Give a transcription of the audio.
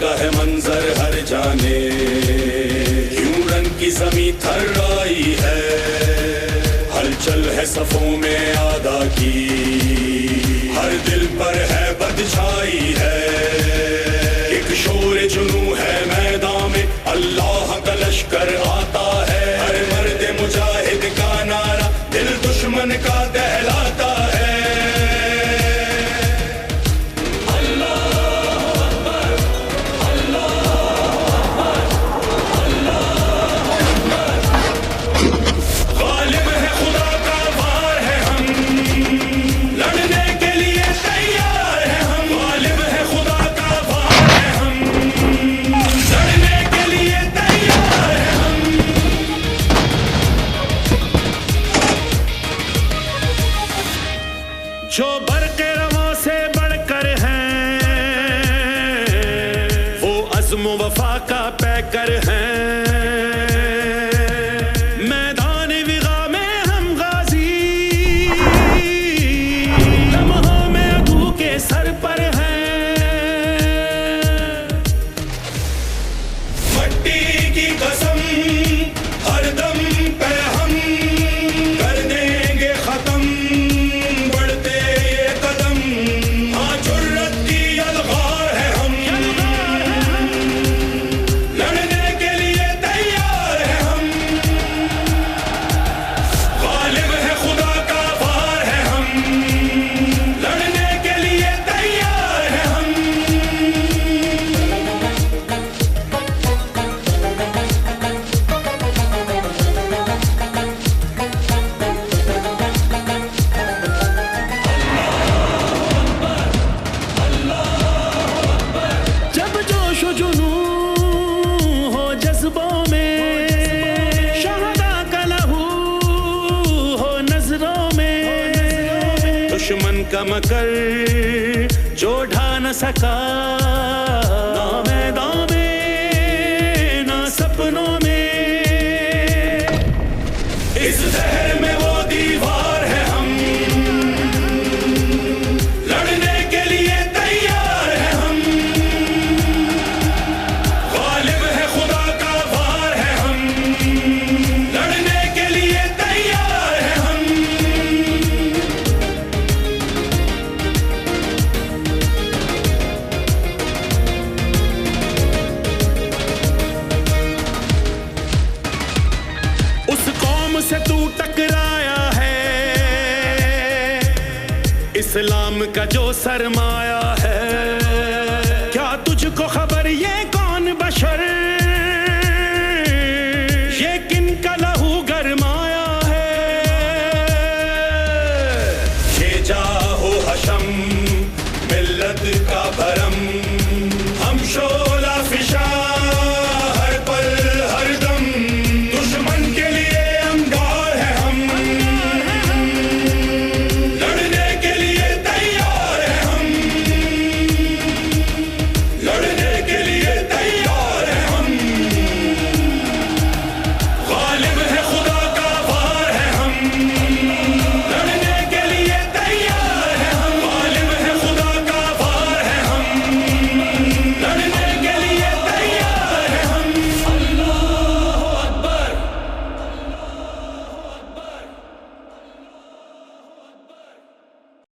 का है मंजर हर जाने, क्यों रंग की ज़मीं थर्राई है, हलचल है सफों में आदा की, हर दिल पर है बद छाई है, एक शोर जुनू है मैदान में, अल्लाह का लश्कर आता है, हर मर्द मुजाहिद का नारा दिल दुश्मन का दहलाता है। जो बरक़े रवां से बढ़कर हैं, वो अज़्म वफ़ा का पैकर हैं। मैदान विग़ा में हम गाज़ी, लम्हों में अदू के सर पर हैं। मट्टी की कसम हरदम पे हम कर देंगे खत्म, दुश्मन का मकर जो ढा न सका, ना मैदान में ना सपनों में, इस शहर में वो दीवार है हम, लड़ने के लिए तैयार है हम, गालिब है खुदा का वार है हम, लड़ने के लिए तैयार है हम। उस कौम से तू टकराया है, इस्लाम का जो सरमाया है, क्या तुझको खबर ये कौन बशर, ये किन का लहू गरमाया है। ये जाहो हशम मिल्लत का भरम, हम शोला फिशा हर पल हर दम, दुश्मन के लिए अंगार है हम, लड़ने के लिए तैयार है हम, लड़ने के लिए तैयार है हम, गालिब है खुदा का वार है हम।